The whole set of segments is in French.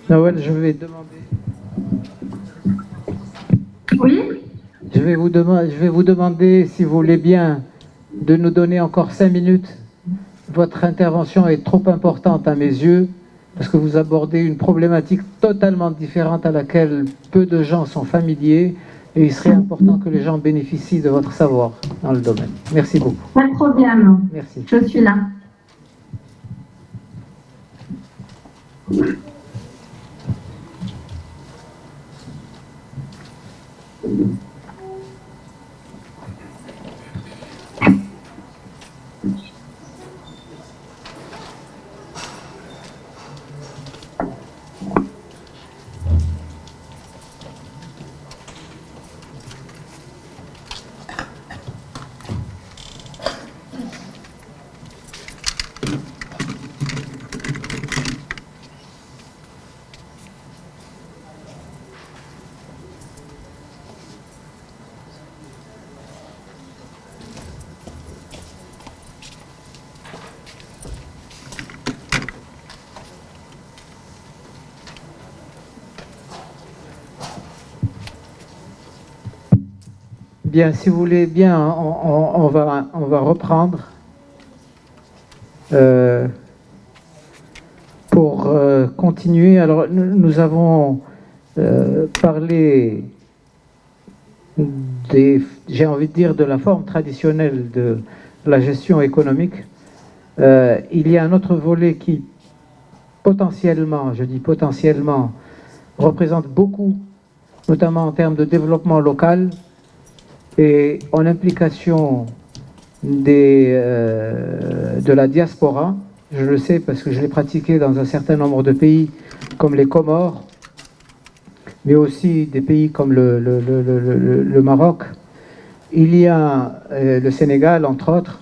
Nawel, je vais demander. Oui. Je vais vous demander, si vous voulez bien, de nous donner encore 5 minutes. Votre intervention est trop importante à mes yeux, parce que vous abordez une problématique totalement différente à laquelle peu de gens sont familiers, et il serait important que les gens bénéficient de votre savoir dans le domaine. Merci beaucoup. Pas de problème. Merci. Je suis là. Bien, si vous voulez bien, on va reprendre pour continuer. Alors, nous avons parlé j'ai envie de dire, de la forme traditionnelle de la gestion économique. Il y a un autre volet qui potentiellement, je dis potentiellement, représente beaucoup, notamment en termes de développement local et en implication de la diaspora. Je le sais parce que je l'ai pratiqué dans un certain nombre de pays comme les Comores, mais aussi des pays comme le Maroc. Il y a le Sénégal, entre autres.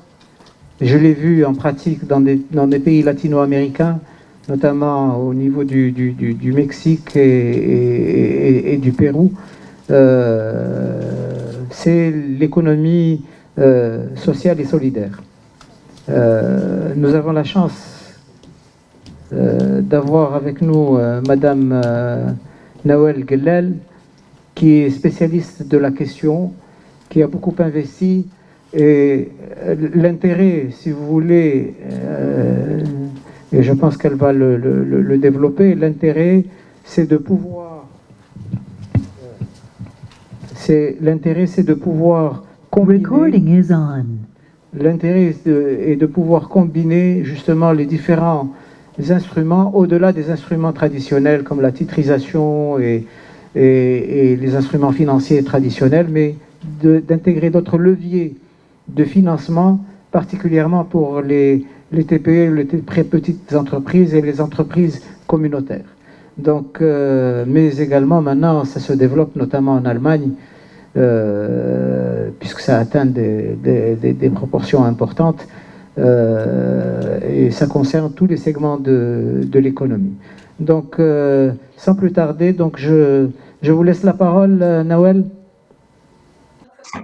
Je l'ai vu en pratique dans des pays latino-américains, notamment au niveau du Mexique et du Pérou. C'est l'économie sociale et solidaire. Nous avons la chance d'avoir avec nous Madame Nawel Guellel, qui est spécialiste de la question, qui a beaucoup investi. Et l'intérêt, si vous voulez, et je pense qu'elle va le développer, l'intérêt, c'est de pouvoir combiner. L'intérêt est de pouvoir combiner justement les différents instruments, au-delà des instruments traditionnels comme la titrisation et les instruments financiers traditionnels, mais d'intégrer d'autres leviers de financement, particulièrement pour les TPE, les très petites entreprises et les entreprises communautaires. Donc, mais également maintenant, ça se développe notamment en Allemagne, puisque ça atteint des proportions importantes, et ça concerne tous les segments de l'économie. Donc, sans plus tarder, donc je vous laisse la parole, Nawel.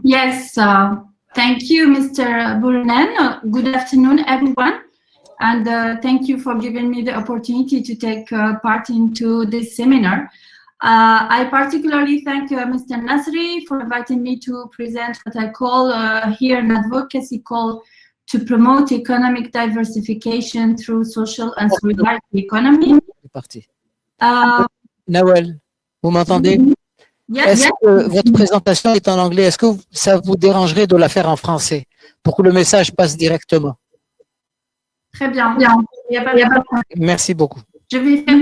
Yes, thank you, Mr. Bourounen. Good afternoon, everyone. And thank you for giving me the opportunity to take part into this seminar. I particularly thank Mr. Nasri for inviting me to present what I call here an advocacy call to promote economic diversification through social and solidarity economy. Nawel, vous m'entendez? Yes, Est-ce que votre présentation est en anglais? Est-ce que ça vous dérangerait de la faire en français pour que le message passe directement? Très bien. Il y a pas de problème. Merci beaucoup. Je vais faire.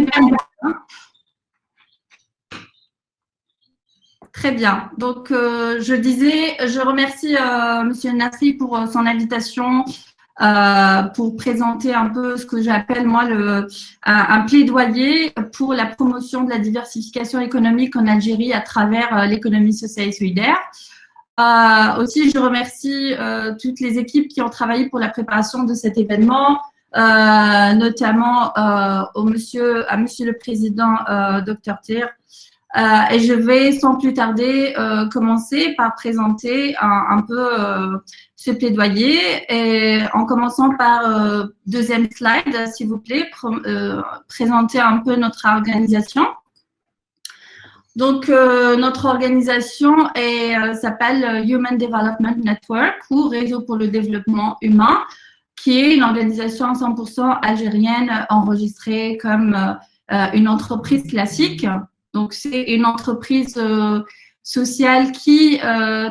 Très bien. Donc, je disais, je remercie Monsieur Nasri pour son invitation pour présenter un peu ce que j'appelle moi un plaidoyer pour la promotion de la diversification économique en Algérie à travers l'économie sociale et solidaire. Aussi, je remercie toutes les équipes qui ont travaillé pour la préparation de cet événement, notamment à Monsieur le Président Dr Tir, Et je vais sans plus tarder commencer par présenter un peu ce plaidoyer, et en commençant par deuxième slide, s'il vous plaît, présenter un peu notre organisation. Donc, notre organisation s'appelle Human Development Network, ou Réseau pour le développement humain, qui est une organisation 100% algérienne enregistrée comme une entreprise classique. Donc, c'est une entreprise sociale qui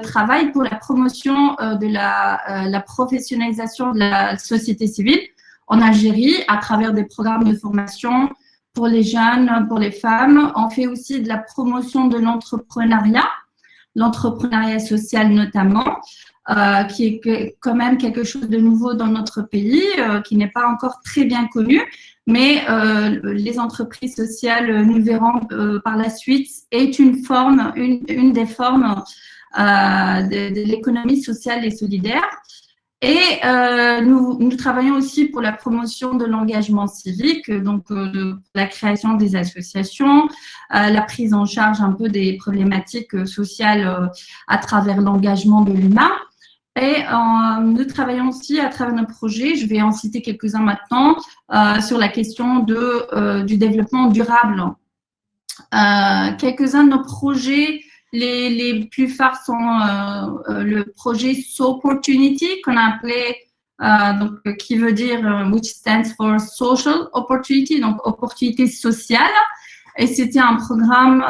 travaille pour la promotion de la professionnalisation de la société civile en Algérie à travers des programmes de formation pour les jeunes, pour les femmes. On fait aussi de la promotion de l'entrepreneuriat social notamment, qui est quand même quelque chose de nouveau dans notre pays, qui n'est pas encore très bien connu, mais les entreprises sociales, nous verrons par la suite, est une des formes de l'économie sociale et solidaire. Et nous travaillons aussi pour la promotion de l'engagement civique, donc de la création des associations, la prise en charge un peu des problématiques sociales à travers l'engagement de l'humain. Et nous travaillons aussi à travers nos projets, je vais en citer quelques-uns maintenant, sur la question du développement durable. Quelques-uns de nos projets, les plus phares sont le projet Sopportunity, qu'on a appelé, donc, qui veut dire, which stands for Social Opportunity, donc opportunité sociale. Et c'était un programme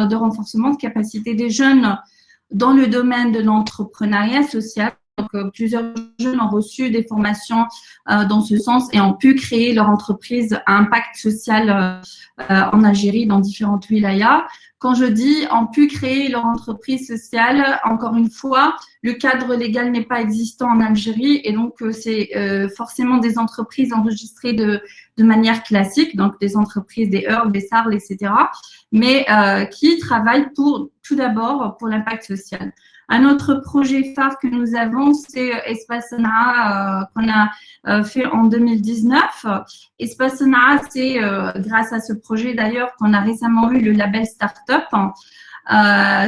de renforcement de capacité des jeunes dans le domaine de l'entrepreneuriat social. Donc, plusieurs jeunes ont reçu des formations dans ce sens et ont pu créer leur entreprise à impact social en Algérie, dans différentes wilayas. Quand je dis ont pu créer leur entreprise sociale, encore une fois, le cadre légal n'est pas existant en Algérie et donc c'est forcément des entreprises enregistrées de manière classique, donc des entreprises, des EURL, des SARL, etc., mais qui travaillent tout d'abord pour l'impact social. Un autre projet phare que nous avons, c'est Espace Sanaa qu'on a fait en 2019. Espace Sanaa, c'est grâce à ce projet d'ailleurs qu'on a récemment eu le label Startup.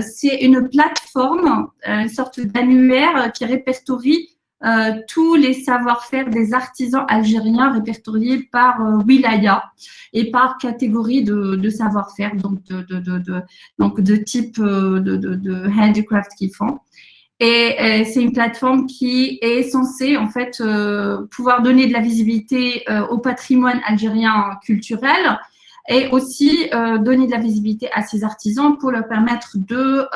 C'est une plateforme, une sorte d'annuaire qui répertorie tous les savoir-faire des artisans algériens répertoriés par wilaya et par catégorie de savoir-faire, donc de type de handicraft qu'ils font. Et c'est une plateforme qui est censée en fait pouvoir donner de la visibilité au patrimoine algérien culturel et aussi donner de la visibilité à ces artisans pour leur permettre de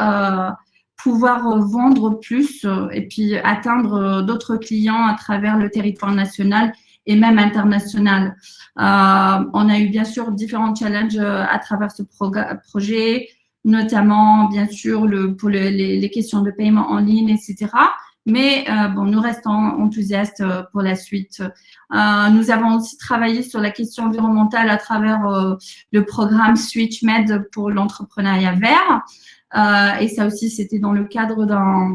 pouvoir vendre plus et puis atteindre d'autres clients à travers le territoire national et même international. On a eu bien sûr différents challenges à travers ce projet, notamment bien sûr pour les questions de paiement en ligne, etc. Mais bon, nous restons enthousiastes pour la suite. Nous avons aussi travaillé sur la question environnementale à travers le programme SwitchMed pour l'entrepreneuriat vert. Et ça aussi, c'était dans le cadre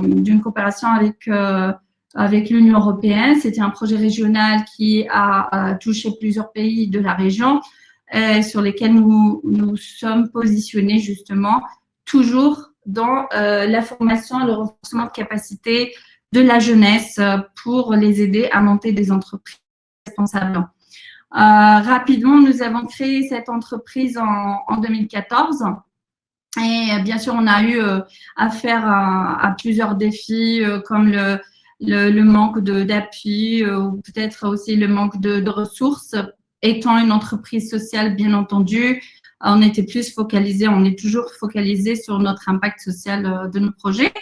d'une coopération avec l'Union européenne. C'était un projet régional qui a touché plusieurs pays de la région sur lesquels nous sommes positionnés justement toujours dans la formation et le renforcement de capacité de la jeunesse pour les aider à monter des entreprises responsables. Rapidement, nous avons créé cette entreprise en 2014. Et bien sûr, on a eu affaire à plusieurs défis comme le manque d'appui ou peut-être aussi le manque de ressources. Étant une entreprise sociale, bien entendu, on était plus focalisé, on est toujours focalisé sur notre impact social de nos projets.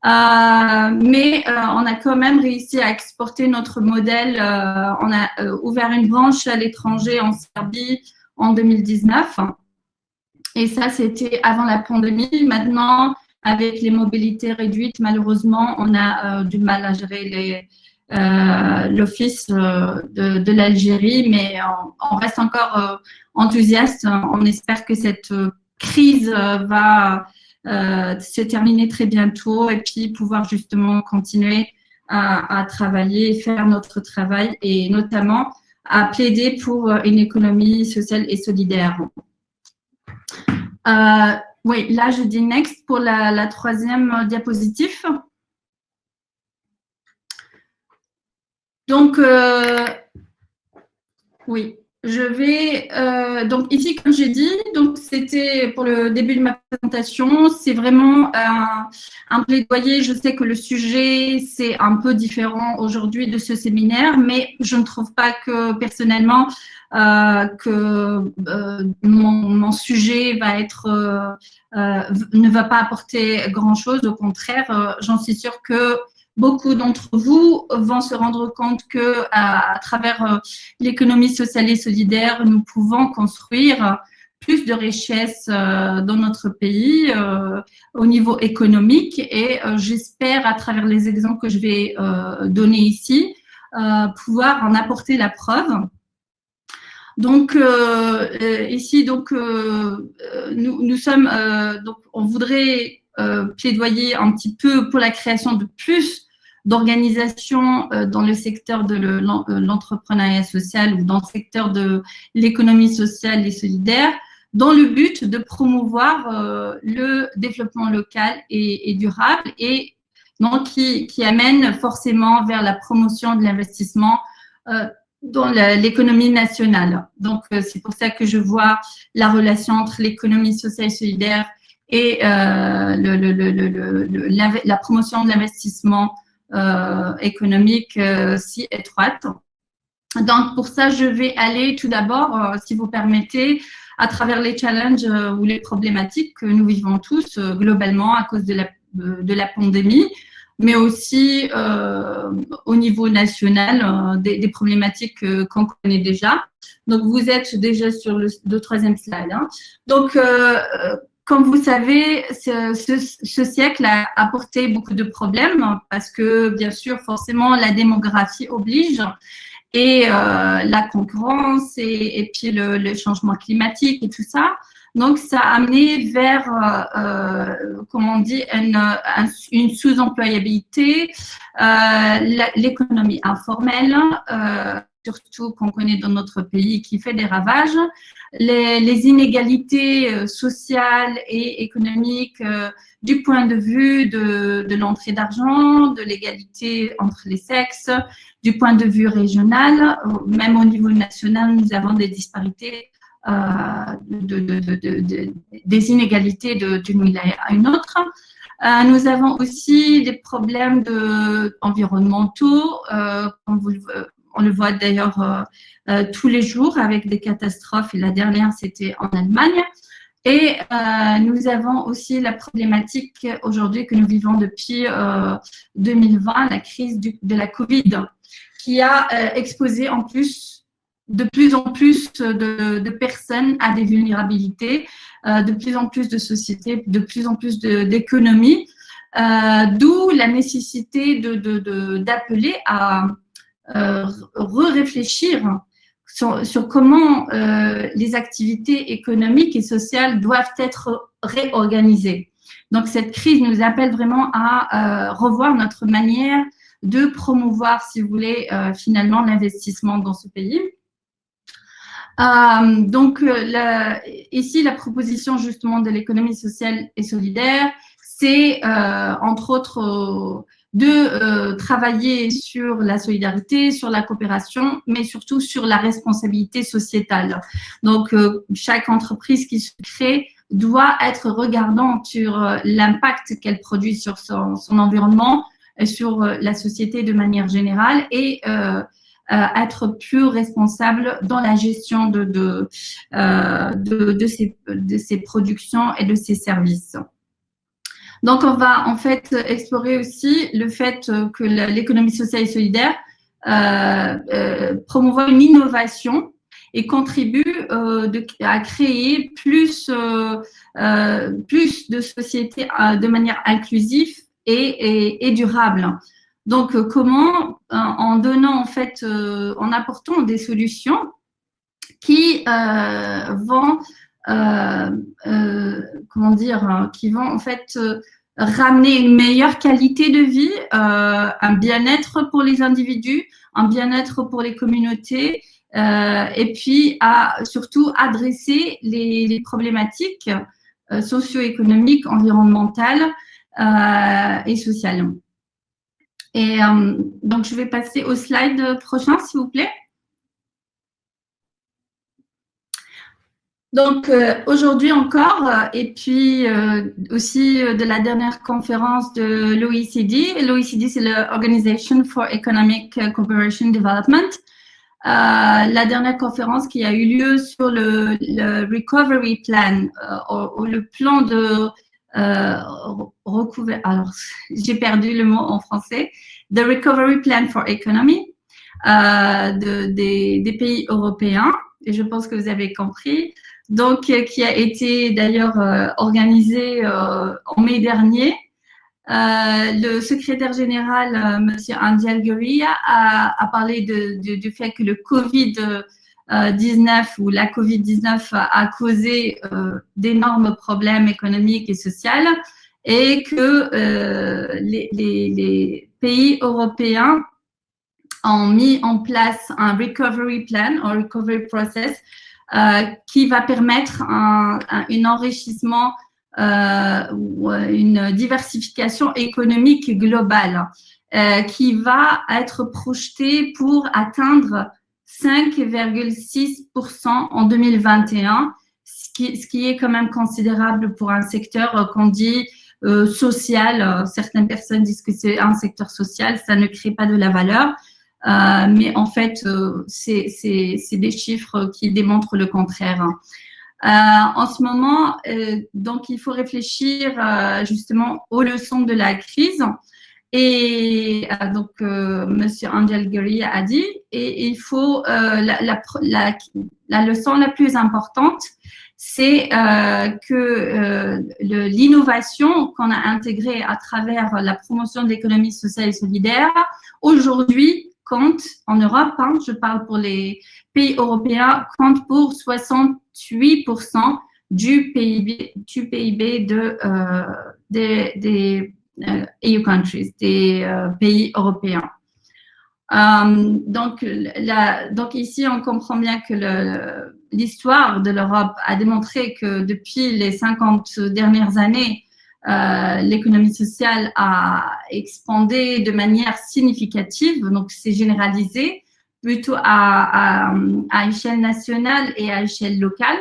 Mais on a quand même réussi à exporter notre modèle. On a ouvert une branche à l'étranger en Serbie en 2019. Et ça, c'était avant la pandémie. Maintenant, avec les mobilités réduites, malheureusement, on a du mal à gérer l'office de l'Algérie, mais on reste encore enthousiaste. On espère que cette crise va se terminer très bientôt et puis pouvoir justement continuer à travailler et faire notre travail et notamment à plaider pour une économie sociale et solidaire. Oui, là, je dis next pour la troisième diapositive. Donc, oui, je vais… donc, ici, comme j'ai dit, donc c'était pour le début de ma présentation, c'est vraiment un plaidoyer. Je sais que le sujet, c'est un peu différent aujourd'hui de ce séminaire, mais je ne trouve pas que, personnellement, mon sujet va être… ne va pas apporter grand-chose. Au contraire, j'en suis sûre que beaucoup d'entre vous vont se rendre compte que à travers l'économie sociale et solidaire, nous pouvons construire plus de richesses dans notre pays au niveau économique et j'espère à travers les exemples que je vais donner ici pouvoir en apporter la preuve. Donc ici, donc nous sommes donc on voudrait plaidoyer un petit peu pour la création de plus d'organisations dans le secteur de l'entrepreneuriat social ou dans le secteur de l'économie sociale et solidaire, dans le but de promouvoir le développement local et durable et donc qui amène forcément vers la promotion de l'investissement dans l'économie nationale. Donc, c'est pour ça que je vois la relation entre l'économie sociale et solidaire et la promotion de l'investissement économique si étroite. Donc, pour ça, je vais aller tout d'abord, si vous permettez, à travers les challenges ou les problématiques que nous vivons tous globalement à cause de la pandémie, mais aussi au niveau national, des problématiques qu'on connaît déjà. Donc, vous êtes déjà sur le troisième slide. Hein. Donc, comme vous savez, ce siècle a apporté beaucoup de problèmes parce que, bien sûr, forcément, la démographie oblige et la concurrence et puis le changement climatique et tout ça. Donc, ça a amené vers, comment on dit, une sous-employabilité, l'économie informelle, surtout qu'on connaît dans notre pays, qui fait des ravages, les inégalités sociales et économiques du point de vue de l'entrée d'argent, de l'égalité entre les sexes, du point de vue régional, même au niveau national, nous avons des disparités, des inégalités d'une wilaya à une autre. Nous avons aussi des problèmes environnementaux, on le voit d'ailleurs tous les jours avec des catastrophes, et la dernière c'était en Allemagne. Et nous avons aussi la problématique aujourd'hui que nous vivons depuis 2020, la crise de la Covid, qui a exposé en plus de plus en plus de personnes à des vulnérabilités, de plus en plus de sociétés, de plus en plus d'économies, d'où la nécessité d'appeler à réfléchir sur comment les activités économiques et sociales doivent être réorganisées. Donc, cette crise nous appelle vraiment à revoir notre manière de promouvoir, si vous voulez, finalement l'investissement dans ce pays. Donc, ici, la proposition justement de l'économie sociale et solidaire, c'est entre autres de travailler sur la solidarité, sur la coopération, mais surtout sur la responsabilité sociétale. Donc, chaque entreprise qui se crée doit être regardante sur l'impact qu'elle produit sur son environnement, et sur la société de manière générale et être plus responsable dans la gestion de ses productions et de ses services. Donc, on va en fait explorer aussi le fait que l'économie sociale et solidaire promouvoit une innovation et contribue à créer plus de sociétés de manière inclusive et durable. Donc, comment, en donnant en fait, en apportant des solutions qui vont, comment dire, qui vont en fait ramener une meilleure qualité de vie, un bien-être pour les individus, un bien-être pour les communautés, et puis surtout adresser les problématiques socio-économique, environnemental et social. Et donc, je vais passer au slide prochain, s'il vous plaît. Donc, aujourd'hui encore, et puis aussi de la dernière conférence de l'OECD. L'OECD, c'est l'Organisation for Economic Cooperation and Development. La dernière conférence qui a eu lieu sur le Recovery Plan, ou le plan de recouvrir. Alors, j'ai perdu le mot en français. The Recovery Plan for Economy des pays européens. Et je pense que vous avez compris. Donc, qui a été d'ailleurs organisé en mai dernier. Le secrétaire général, Monsieur Angel Gurria, a parlé du fait que le Covid-19 ou la Covid-19 a causé d'énormes problèmes économiques et sociaux et que les pays européens ont mis en place un recovery plan, un recovery process qui va permettre un enrichissement ou une diversification économique globale qui va être projetée pour atteindre 5,6% en 2021, ce qui est quand même considérable pour un secteur qu'on dit social. Certaines personnes disent que c'est un secteur social, ça ne crée pas de la valeur. Mais en fait, c'est des chiffres qui démontrent le contraire. En ce moment, donc, il faut réfléchir justement aux leçons de la crise. Et donc, Monsieur Angel Gurria a dit, et il faut la leçon la plus importante, c'est que l'innovation qu'on a intégrée à travers la promotion de l'économie sociale et solidaire, aujourd'hui, compte en Europe, hein, je parle pour les pays européens, compte pour 68% du PIB des EU countries, des pays européens. Donc ici, on comprend bien que l'histoire de l'Europe a démontré que depuis les 50 dernières années, l'économie sociale a expandé de manière significative, donc c'est généralisé plutôt à échelle nationale et à échelle locale.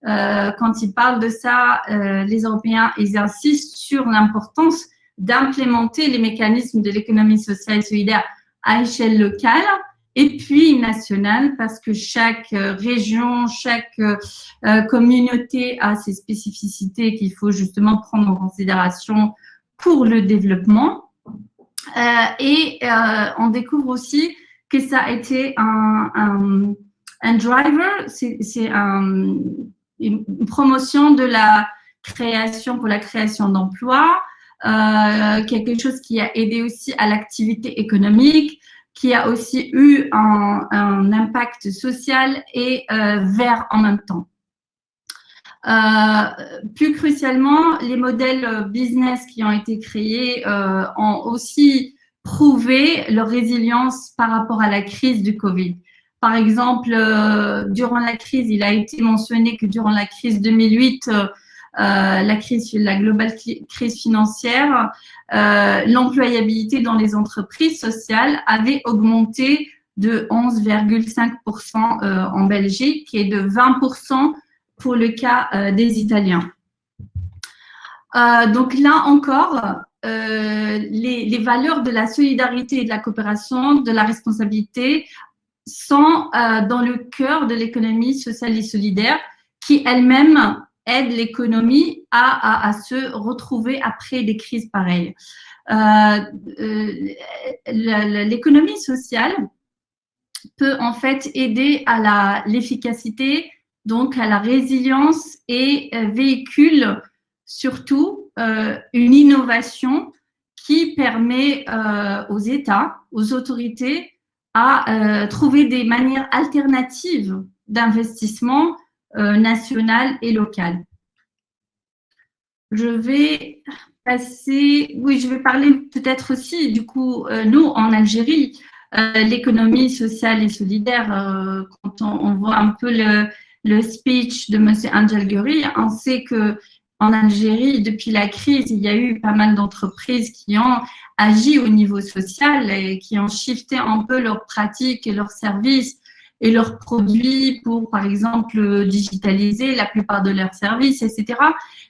Quand ils parlent de ça, les Européens, ils insistent sur l'importance d'implémenter les mécanismes de l'économie sociale et solidaire à échelle locale et puis nationale, parce que chaque région, chaque communauté a ses spécificités qu'il faut justement prendre en considération pour le développement. Et on découvre aussi que ça a été un driver, c'est une promotion de la création, pour la création d'emplois, quelque chose qui a aidé aussi à l'activité économique, qui a aussi eu un impact social et vert en même temps. Plus crucialement, les modèles business qui ont été créés ont aussi prouvé leur résilience par rapport à la crise du Covid. Par exemple, durant la crise, il a été mentionné que durant la crise 2008, la globale crise financière, l'employabilité dans les entreprises sociales avait augmenté de 11,5% en Belgique et de 20% pour le cas des Italiens. Donc là encore, les valeurs de la solidarité et de la coopération, de la responsabilité sont dans le cœur de l'économie sociale et solidaire qui elle-même aide l'économie à se retrouver après des crises pareilles. L'économie sociale peut en fait aider à l'efficacité, donc à la résilience et véhicule surtout une innovation qui permet aux États, aux autorités à trouver des manières alternatives d'investissement national et local. Je vais passer, oui, je vais parler peut-être aussi, du coup, nous, en Algérie, l'économie sociale et solidaire, quand on voit un peu le speech de M. Angel Gurria, on sait que en Algérie, depuis la crise, il y a eu pas mal d'entreprises qui ont agi au niveau social et qui ont shifté un peu leurs pratiques et leurs services et leurs produits pour, par exemple, digitaliser la plupart de leurs services, etc.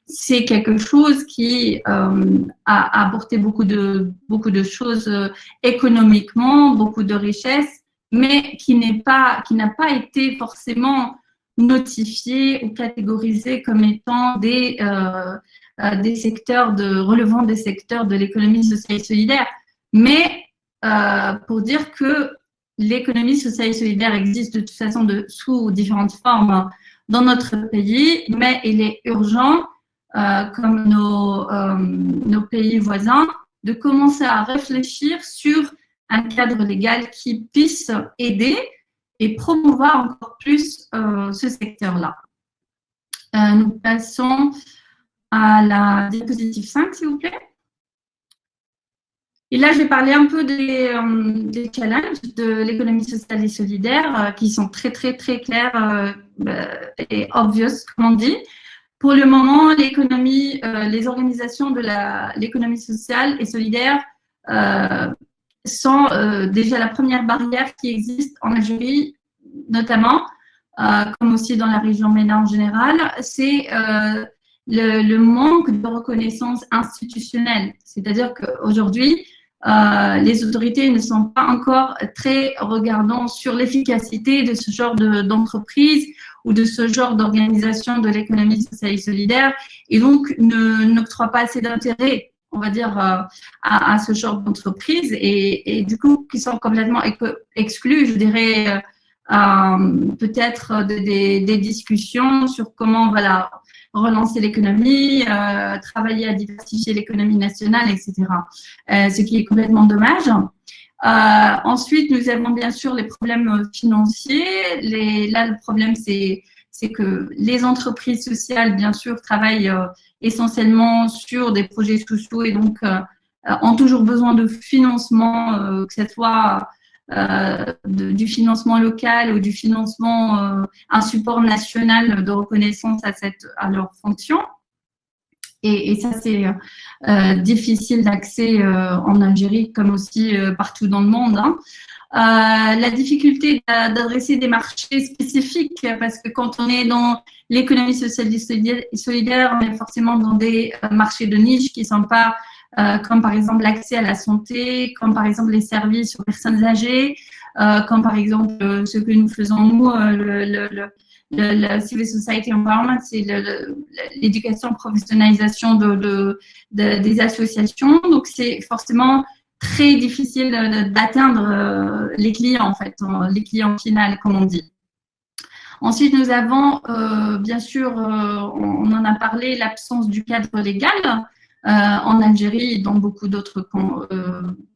C'est quelque chose qui a apporté beaucoup de choses économiquement, beaucoup de richesses, mais qui n'a pas été forcément notifié ou catégorisé comme étant des secteurs relevant des secteurs de l'économie sociale et solidaire. Mais pour dire que l'économie sociale et solidaire existe de toute façon sous différentes formes dans notre pays, mais il est urgent, comme nos pays voisins, de commencer à réfléchir sur un cadre légal qui puisse aider et promouvoir encore plus ce secteur-là. Nous passons à la diapositive 5, s'il vous plaît. Et là, je vais parler un peu des challenges de l'économie sociale et solidaire qui sont très, très, très clairs et obvious, comme on dit. Pour le moment, les organisations de l'économie sociale et solidaire sont déjà la première barrière qui existe en Algérie, notamment, comme aussi dans la région MENA en général, c'est le manque de reconnaissance institutionnelle. C'est-à-dire qu'aujourd'hui, les autorités ne sont pas encore très regardants sur l'efficacité de ce genre d'entreprise ou de ce genre d'organisation de l'économie sociale et solidaire, et donc n'octroient pas assez d'intérêt, on va dire, à ce genre d'entreprise, et du coup, qui sont complètement exclus, je dirais, peut-être des discussions sur comment, voilà, relancer l'économie, travailler à diversifier l'économie nationale, etc. Ce qui est complètement dommage. Ensuite, nous avons bien sûr les problèmes financiers. Là, le problème, c'est que les entreprises sociales, bien sûr, travaillent essentiellement sur des projets sociaux et donc ont toujours besoin de financement, que ce soit du financement local ou du financement, un support national de reconnaissance à leur fonction. Et ça, c'est difficile d'accès en Algérie comme aussi partout dans le monde. Hein. La difficulté d'adresser des marchés spécifiques, parce que quand on est dans l'économie sociale et solidaire, on est forcément dans des marchés de niche qui ne sont pas comme par exemple l'accès à la santé, comme par exemple les services aux personnes âgées, comme par exemple ce que nous faisons nous, le Civil Society Environment, c'est l'éducation, professionnalisation des associations. Donc, c'est forcément très difficile d'atteindre les clients, en fait, les clients finaux, comme on dit. Ensuite, nous avons, bien sûr, on en a parlé, l'absence du cadre légal en Algérie et dans beaucoup d'autres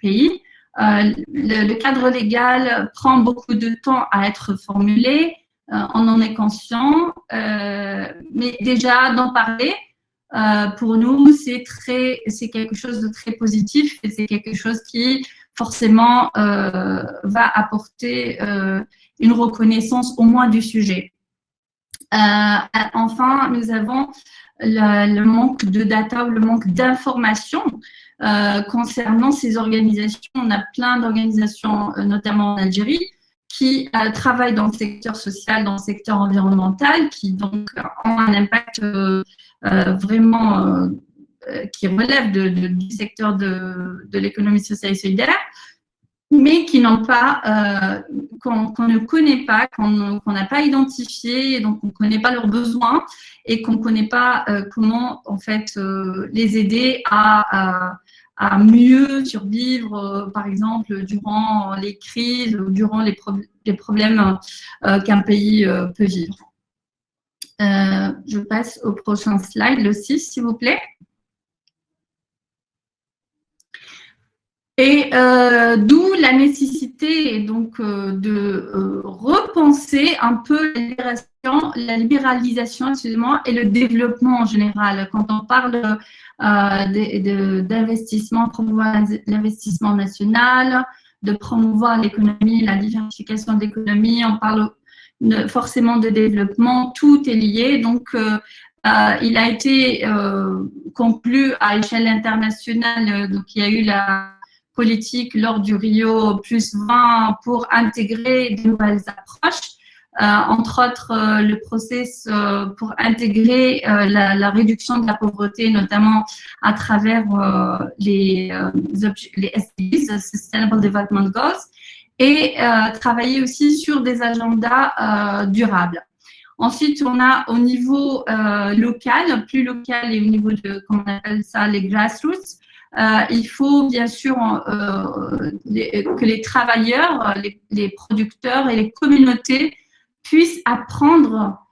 pays. Le cadre légal prend beaucoup de temps à être formulé. On en est conscient, mais déjà d'en parler, pour nous, c'est quelque chose de très positif et c'est quelque chose qui forcément va apporter une reconnaissance au moins du sujet. Enfin, nous avons le manque de data ou le manque d'informations concernant ces organisations. On a plein d'organisations, notamment en Algérie, qui travaillent dans le secteur social, dans le secteur environnemental, qui donc ont un impact vraiment qui relève du secteur de l'économie sociale et solidaire, mais qui n'ont pas, qu'on ne connaît pas, qu'on n'a pas identifié, et donc on ne connaît pas leurs besoins et qu'on ne connaît pas comment en fait les aider à mieux survivre, par exemple, durant les crises ou durant les problèmes qu'un pays peut vivre. Je passe au prochain slide, le 6, s'il vous plaît. Et d'où la nécessité donc de repenser un peu la libéralisation, excusez-moi, et le développement en général. Quand on parle d'investissement, promouvoir l'investissement national, de promouvoir l'économie, la diversification de l'économie, on parle forcément de développement, tout est lié. Donc, Il a été conclu à échelle internationale, donc il y a eu la politique lors du Rio +20 pour intégrer de nouvelles approches, entre autres le process pour intégrer la réduction de la pauvreté, notamment à travers les SDGs, Sustainable Development Goals, et travailler aussi sur des agendas durables. Ensuite, on a au niveau local, plus local et au niveau de, comment on appelle ça, les grassroots, il faut bien sûr que les travailleurs, les producteurs et les communautés puissent apprendre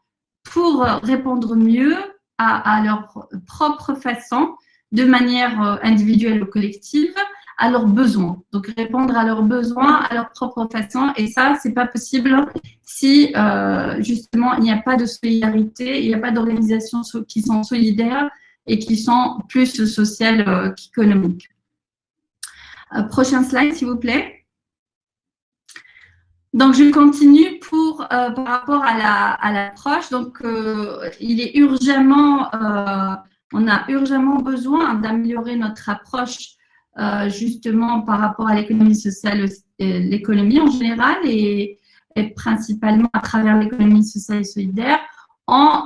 pour répondre mieux à leur propre façon, de manière individuelle ou collective, à leurs besoins. Donc, répondre à leurs besoins, à leur propre façon. Et ça, c'est pas possible si, justement, il n'y a pas de solidarité, il n'y a pas d'organisations qui sont solidaires et qui sont plus sociales qu'économiques. Prochain slide, s'il vous plaît. Donc, je continue par rapport à l'approche. Donc, il est urgemment, on a urgemment besoin d'améliorer notre approche justement par rapport à l'économie sociale, l'économie en général et principalement à travers l'économie sociale et solidaire, en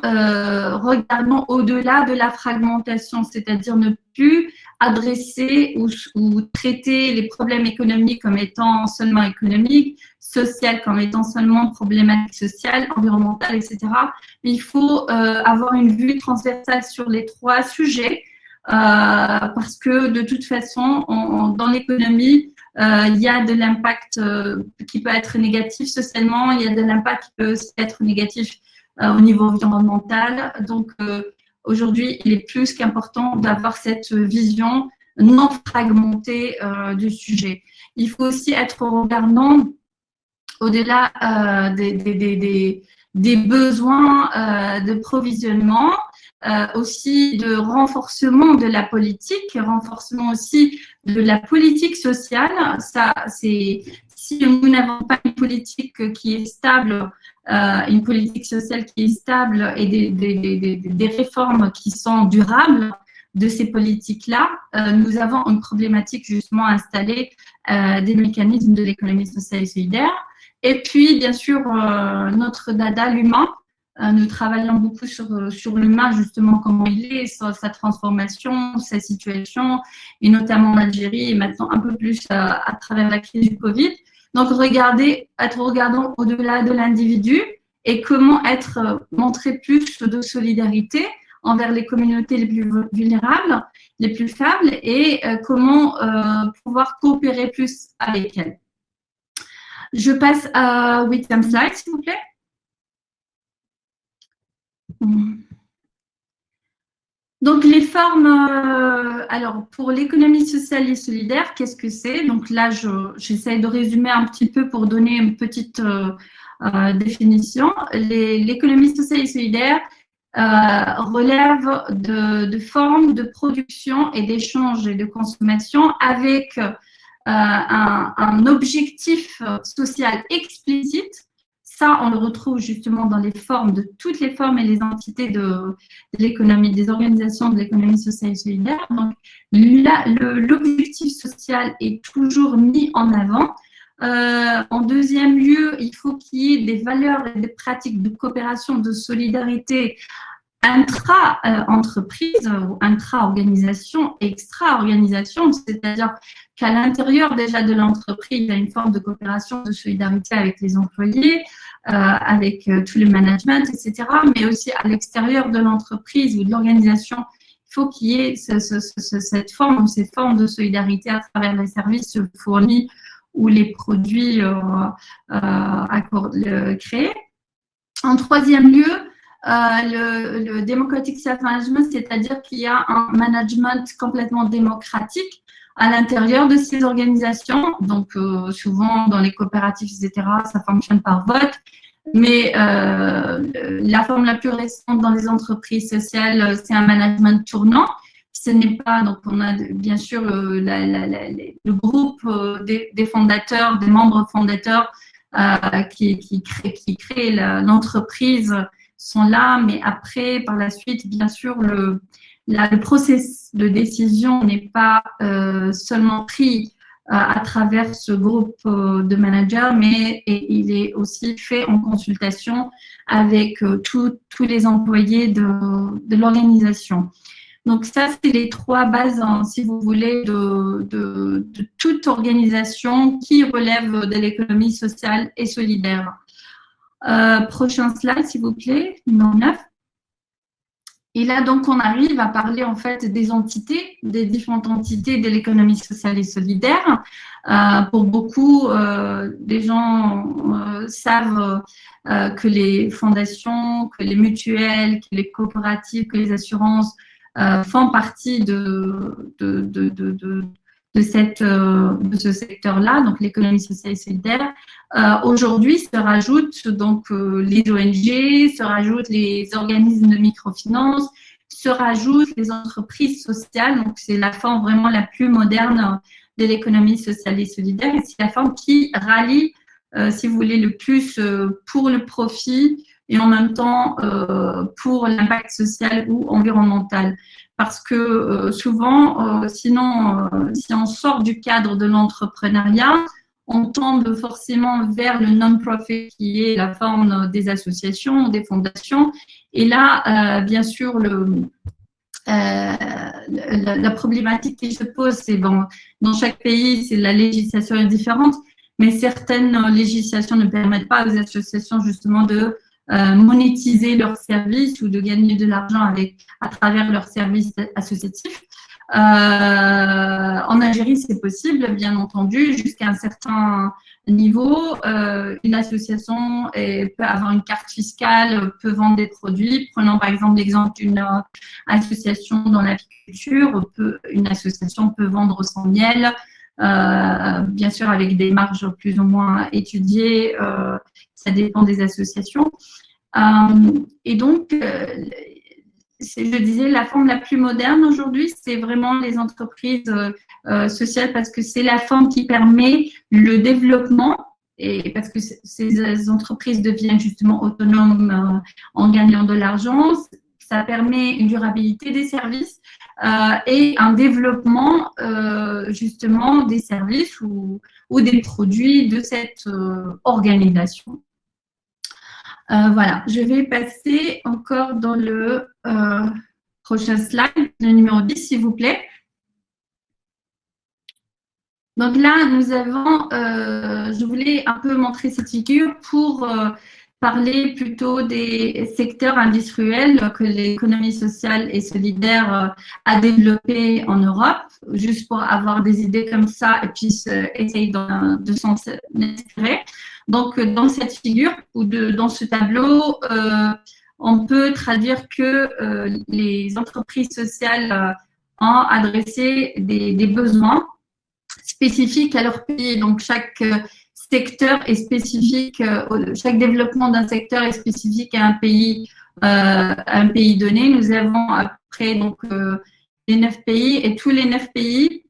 regardant au-delà de la fragmentation, c'est-à-dire ne plus adresser ou traiter les problèmes économiques comme étant seulement économiques, social comme étant seulement problématiques sociales, environnementales, etc. Mais il faut avoir une vue transversale sur les trois sujets parce que de toute façon, dans l'économie, il y a de l'impact qui peut être négatif socialement, il y a de l'impact qui peut aussi être négatif au niveau environnemental. Donc, aujourd'hui, il est plus qu'important d'avoir cette vision non fragmentée du sujet. Il faut aussi être regardant au-delà des besoins de provisionnement, aussi de renforcement de la politique, renforcement aussi de la politique sociale. Ça, c'est si nous n'avons pas une politique qui est stable, une politique sociale qui est stable et des réformes qui sont durables de ces politiques-là, nous avons une problématique justement à installer des mécanismes de l'économie sociale et solidaire. Et puis, bien sûr, notre dada, l'humain, nous travaillons beaucoup sur l'humain, justement, comment il est, sa transformation, sa situation, et notamment en Algérie, et maintenant un peu plus à travers la crise du Covid. Donc, être regardant au-delà de l'individu et comment montrer plus de solidarité envers les communautés les plus vulnérables, les plus faibles, et comment pouvoir coopérer plus avec elles. Je passe à 8e slide, s'il vous plaît. Donc, les formes, alors pour l'économie sociale et solidaire, qu'est-ce que c'est? Donc là, j'essaie de résumer un petit peu pour donner une petite définition. L'économie sociale et solidaire relève de formes de production et d'échange et de consommation avec un objectif social explicite. Ça, on le retrouve justement dans les formes de toutes les formes et les entités de l'économie, des organisations de l'économie sociale et solidaire. Donc, l'objectif social est toujours mis en avant. En deuxième lieu, il faut qu'il y ait des valeurs et des pratiques de coopération, de solidarité intra-entreprise ou intra-organisation, extra-organisation, c'est-à-dire qu'à l'intérieur déjà de l'entreprise, il y a une forme de coopération, de solidarité avec les employés, avec tout le management, etc., mais aussi à l'extérieur de l'entreprise ou de l'organisation, il faut qu'il y ait cette forme ou ces formes de solidarité à travers les services fournis ou les produits créés. En troisième lieu, le democratic self-management, c'est-à-dire qu'il y a un management complètement démocratique à l'intérieur de ces organisations. Donc, souvent, dans les coopératives, etc., ça fonctionne par vote. Mais la forme la plus récente dans les entreprises sociales, c'est un management tournant. Ce n'est pas, donc on a bien sûr le groupe des fondateurs, des membres fondateurs qui créent l'entreprise sont là, mais après, par la suite, bien sûr, le processus de décision n'est pas seulement pris à travers ce groupe de managers, mais il est aussi fait en consultation avec tous les employés de l'organisation. Donc ça, c'est les trois bases, hein, si vous voulez, de toute organisation qui relève de l'économie sociale et solidaire. Prochain slide, s'il vous plaît, numéro 9. Et là, donc, on arrive à parler en fait des entités, des différentes entités de l'économie sociale et solidaire. Pour beaucoup, des gens savent que les fondations, que les mutuelles, que les coopératives, que les assurances font partie de ce secteur-là, donc l'économie sociale et solidaire. Aujourd'hui, se rajoutent donc les ONG, se rajoutent les organismes de microfinance, se rajoutent les entreprises sociales. Donc, c'est la forme vraiment la plus moderne de l'économie sociale et solidaire. Et c'est la forme qui rallie, si vous voulez, le plus pour le profit et en même temps pour l'impact social ou environnemental. Parce que souvent, sinon, si on sort du cadre de l'entrepreneuriat, on tombe forcément vers le non-profit qui est la forme des associations, des fondations. Et là, bien sûr, la problématique qui se pose, c'est bon, dans chaque pays, la législation est différente, mais certaines législations ne permettent pas aux associations justement de monétiser leurs services ou de gagner de l'argent à travers leurs services associatifs. En Algérie, c'est possible, bien entendu, jusqu'à un certain niveau. Une association peut avoir une carte fiscale, peut vendre des produits. Prenons par exemple l'exemple d'une association dans l'apiculture. Une association peut vendre son miel, bien sûr avec des marges plus ou moins étudiées. Ça dépend des associations. Et donc, je disais, la forme la plus moderne aujourd'hui, c'est vraiment les entreprises sociales parce que c'est la forme qui permet le développement et parce que ces entreprises deviennent justement autonomes en gagnant de l'argent. Ça permet une durabilité des services et un développement justement des services ou des produits de cette organisation. Voilà, je vais passer encore dans le prochain slide, le numéro 10, s'il vous plaît. Donc là, nous avons, je voulais un peu montrer cette figure pour parler plutôt des secteurs industriels que l'économie sociale et solidaire a développé en Europe, juste pour avoir des idées comme ça et puis essayer de s'en inspirer. Donc, dans cette figure ou dans ce tableau, on peut traduire que les entreprises sociales ont adressé des besoins spécifiques à leur pays. Donc, chaque secteur est spécifique, chaque développement d'un secteur est spécifique à un pays donné. Nous avons après donc, les 9 pays et tous les 9 pays,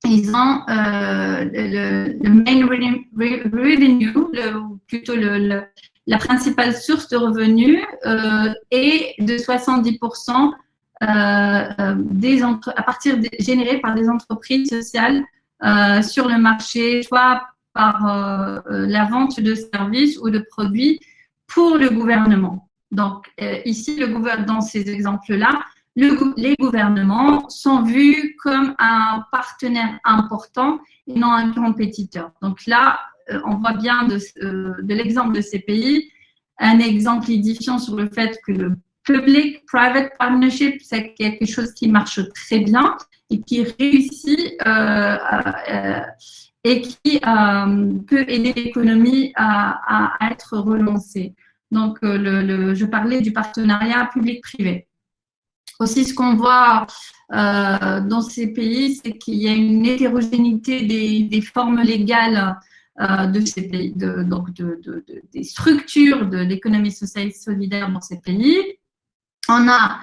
ils ont le main revenue, plutôt la principale source de revenus est de 70% générés par des entreprises sociales sur le marché, soit par la vente de services ou de produits pour le gouvernement. Donc, ici, dans ces exemples-là, les gouvernements sont vus comme un partenaire important et non un compétiteur. Donc là, on voit bien de l'exemple de ces pays, un exemple édifiant sur le fait que le public-private partnership, c'est quelque chose qui marche très bien et qui réussit et qui peut aider l'économie à être relancée. Donc, je parlais du partenariat public-privé. Aussi, ce qu'on voit dans ces pays, c'est qu'il y a une hétérogénéité des formes légales de ces pays, des structures de l'économie sociale et solidaire dans ces pays. On a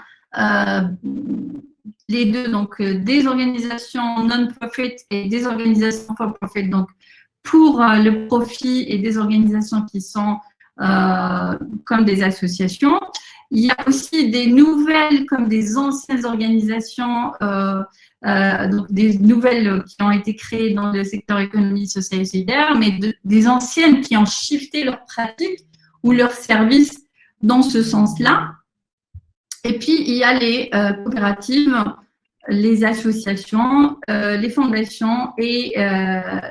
les deux, donc des organisations non-profit et des organisations for-profit, donc pour le profit, et des organisations qui sont comme des associations. Il y a aussi des nouvelles comme des anciennes organisations, donc des nouvelles qui ont été créées dans le secteur économie sociale et solidaire, mais des anciennes qui ont shifté leurs pratiques ou leurs services dans ce sens-là. Et puis, il y a les coopératives, les associations, les fondations et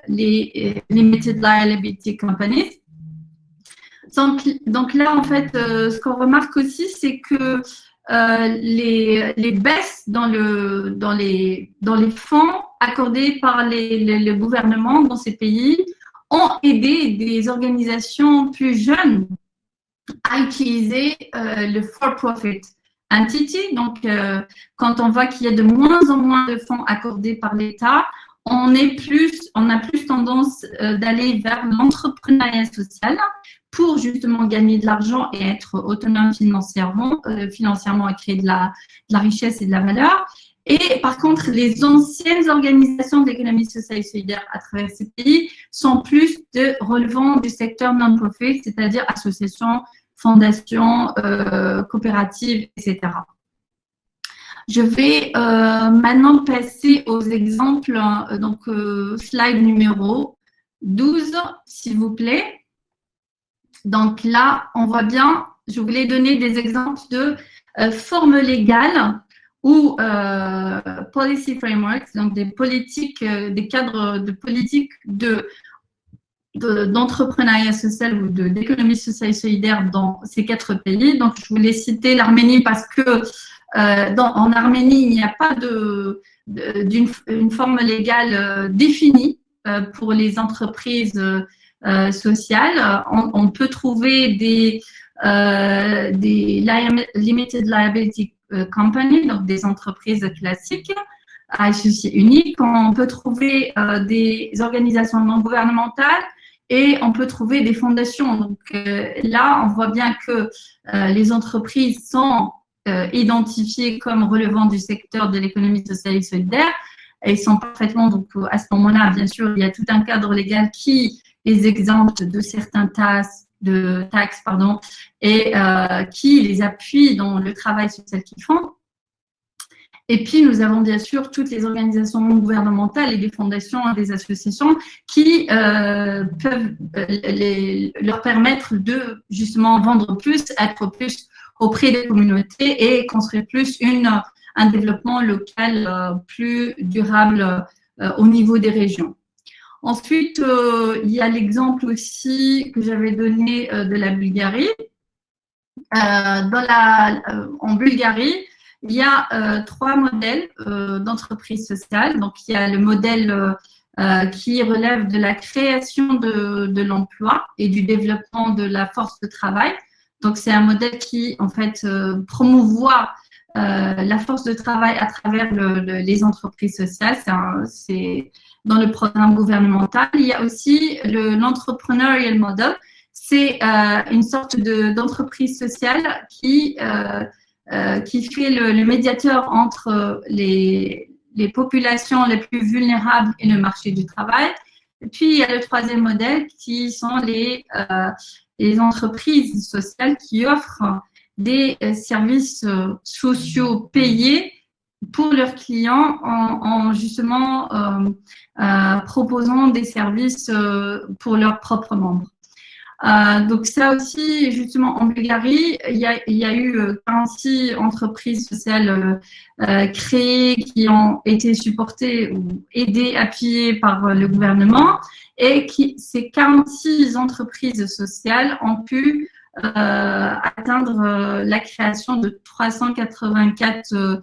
les Limited Liability Companies. Donc là, en fait, ce qu'on remarque aussi, c'est que les baisses dans les fonds accordés par les gouvernements dans ces pays ont aidé des organisations plus jeunes à utiliser le for-profit entity. Donc, quand on voit qu'il y a de moins en moins de fonds accordés par l'État, on a plus tendance d'aller vers l'entrepreneuriat social pour justement gagner de l'argent et être autonome financièrement et créer de la richesse et de la valeur. Et par contre, les anciennes organisations d'économie sociale et solidaire à travers ces pays sont plus relevant du secteur non-profit, c'est-à-dire associations, fondations, coopératives, etc. Je vais maintenant passer aux exemples. Donc, slide numéro 12, s'il vous plaît. Donc là, on voit bien, je voulais donner des exemples de formes légales ou policy frameworks, donc des politiques, des cadres de politique d'entrepreneuriat social ou d'économie sociale et solidaire dans ces 4 pays. Donc, je voulais citer l'Arménie parce que en Arménie, il n'y a pas d'une forme légale définie pour les entreprises sociales. On peut trouver des limited liability company, donc des entreprises classiques à associés uniques. On peut trouver des organisations non gouvernementales et on peut trouver des fondations. Donc là, on voit bien que les entreprises sont identifiées comme relevant du secteur de l'économie sociale et solidaire. Et ils sont parfaitement, donc à ce moment-là, bien sûr, il y a tout un cadre légal qui les exempte de certains taxes, et qui les appuie dans le travail social qu'ils font. Et puis, nous avons bien sûr toutes les organisations non gouvernementales et des fondations et des associations qui peuvent leur permettre de justement vendre plus, être plus auprès des communautés et construire plus un développement local plus durable au niveau des régions. Ensuite, il y a l'exemple aussi que j'avais donné de la Bulgarie. En Bulgarie, il y a 3 modèles d'entreprise sociale. Donc, il y a le modèle qui relève de la création de l'emploi et du développement de la force de travail. Donc, c'est un modèle qui, en fait, promouvoit la force de travail à travers les entreprises sociales. C'est dans le programme gouvernemental. Il y a aussi l'entrepreneurial model. C'est une sorte d'entreprise sociale qui fait le médiateur entre les populations les plus vulnérables et le marché du travail. Et puis, il y a le 3e modèle qui sont les entreprises sociales qui offrent des services sociaux payés pour leurs clients en justement proposant des services pour leurs propres membres. Donc ça aussi, justement, en Bulgarie, il y a eu 46 entreprises sociales créées qui ont été supportées ou aidées, appuyées par le gouvernement, et ces 46 entreprises sociales ont pu atteindre la création de 384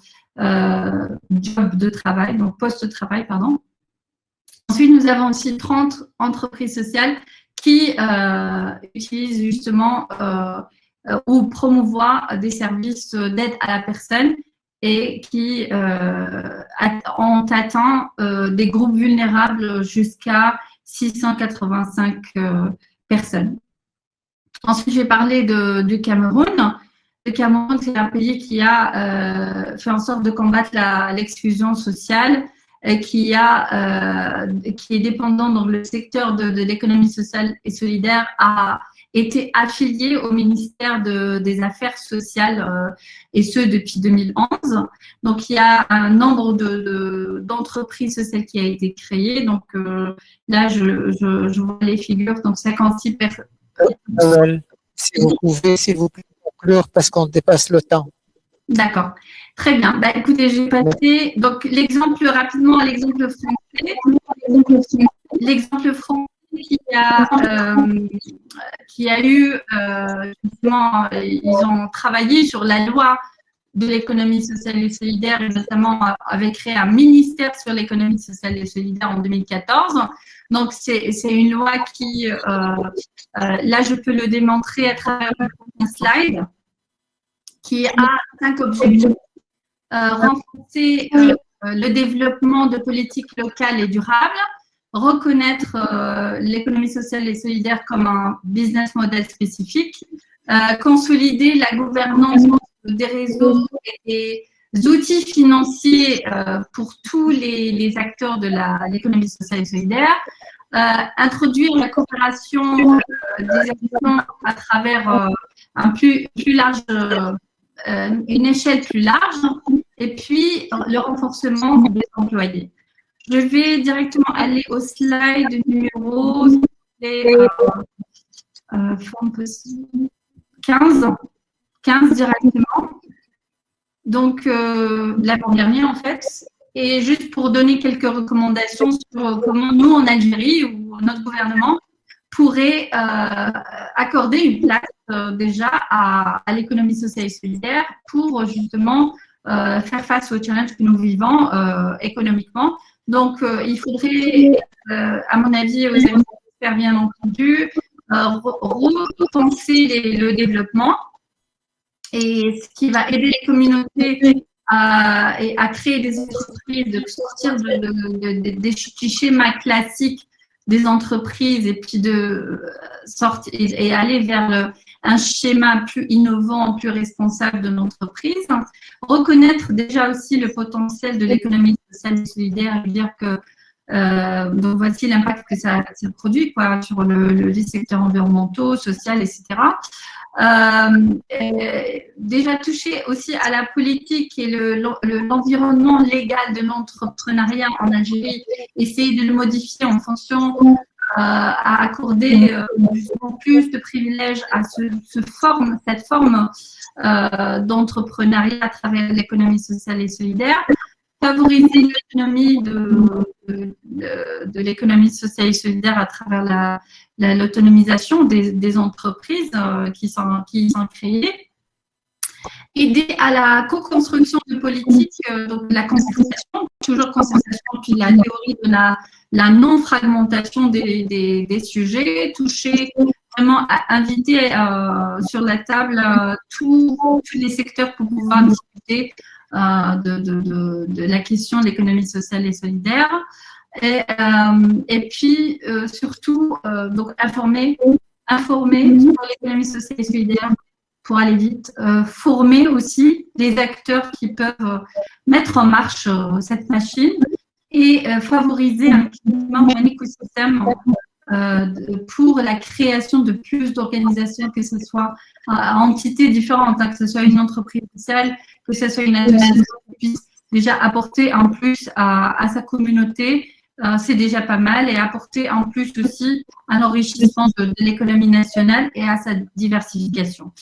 jobs de travail, donc postes de travail, pardon. Ensuite, nous avons aussi 30 entreprises sociales qui utilisent justement ou promouvoient des services d'aide à la personne et qui ont atteint des groupes vulnérables jusqu'à 685 personnes. Ensuite, je vais parler du Cameroun. Le Cameroun, c'est un pays qui a fait en sorte de combattre l'exclusion sociale, qui est dépendant dans le secteur de l'économie sociale et solidaire, a était affilié au ministère des Affaires sociales, et ce depuis 2011. Donc, il y a un nombre d'entreprises sociales qui a été créé. Donc, là, je vois les figures, donc 56 personnes. Si vous pouvez, s'il vous plaît, conclure parce qu'on dépasse le temps. D'accord. Très bien. Bah, écoutez, j'ai passé donc l'exemple rapidement à l'exemple français. L'exemple français qui a eu, justement, ils ont travaillé sur la loi de l'économie sociale et solidaire et notamment avait créé un ministère sur l'économie sociale et solidaire en 2014. Donc, c'est une loi qui, là, je peux le démontrer à travers un slide, qui a 5 objectifs. Renforcer le développement de politiques locales et durables, reconnaître l'économie sociale et solidaire comme un business model spécifique, consolider la gouvernance des réseaux et des outils financiers pour tous les acteurs de l'économie sociale et solidaire, introduire la coopération des actions à travers un plus large, une échelle plus large, et puis le renforcement des employés. Je vais directement aller au slide numéro 15 directement. Donc, l'avant-dernier, en fait. Et juste pour donner quelques recommandations sur comment nous, en Algérie, ou notre gouvernement, pourrait accorder une place déjà à l'économie sociale et solidaire pour justement faire face aux challenges que nous vivons économiquement. Donc, il faudrait, à mon avis, aux amis experts, bien entendu, repenser le développement et ce qui va aider les communautés à créer des entreprises, de sortir des schémas classiques des entreprises et puis de sortir et aller vers un schéma plus innovant, plus responsable de l'entreprise. Reconnaître déjà aussi le potentiel de l'économie sociale et solidaire et dire que donc voici l'impact que ça produit quoi, sur les secteurs environnementaux, sociaux, etc. Déjà toucher aussi à la politique et l'environnement légal de l'entrepreneuriat en Algérie, essayer de le modifier en fonction à accorder plus de privilèges à cette forme d'entrepreneuriat à travers l'économie sociale et solidaire, favoriser l'autonomie de l'économie sociale et solidaire à travers l'autonomisation des entreprises qui sont créées, aider à la co-construction de politiques, donc la concertation, toujours concertation, puis la théorie de la non-fragmentation des sujets, toucher vraiment à inviter sur la table tous les secteurs pour pouvoir discuter de la question de l'économie sociale et solidaire. Et puis, surtout, donc informer sur l'économie sociale et solidaire pour aller vite, former aussi les acteurs qui peuvent mettre en marche cette machine et favoriser un écosystème pour la création de plus d'organisations, que ce soit entités différentes, que ce soit une entreprise sociale, que ce soit une association qui puisse déjà apporter en plus à sa communauté, c'est déjà pas mal, et apporter en plus aussi un enrichissement de l'économie nationale et à sa diversification.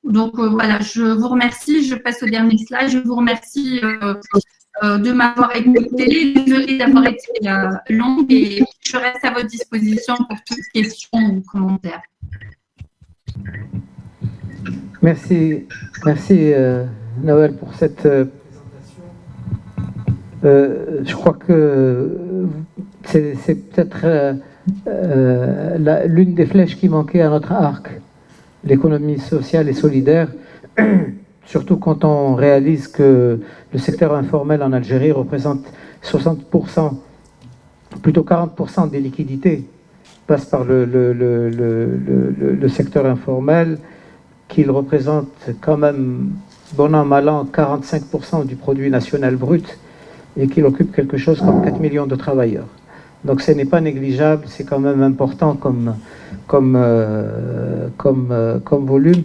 Donc voilà, je vous remercie, je passe au dernier slide, je vous remercie de m'avoir écouté, désolée d'avoir été longue et je reste à votre disposition pour toutes questions ou commentaires. Merci Noël pour cette présentation. Je crois que c'est peut-être l'une des flèches qui manquait à notre arc, l'économie sociale et solidaire, surtout quand on réalise que le secteur informel en Algérie représente 60%, plutôt 40% des liquidités passent par le secteur informel, qu'il représente quand même, bon an, mal an, 45% du produit national brut et qu'il occupe quelque chose comme 4 millions de travailleurs. Donc ce n'est pas négligeable, c'est quand même important comme volume.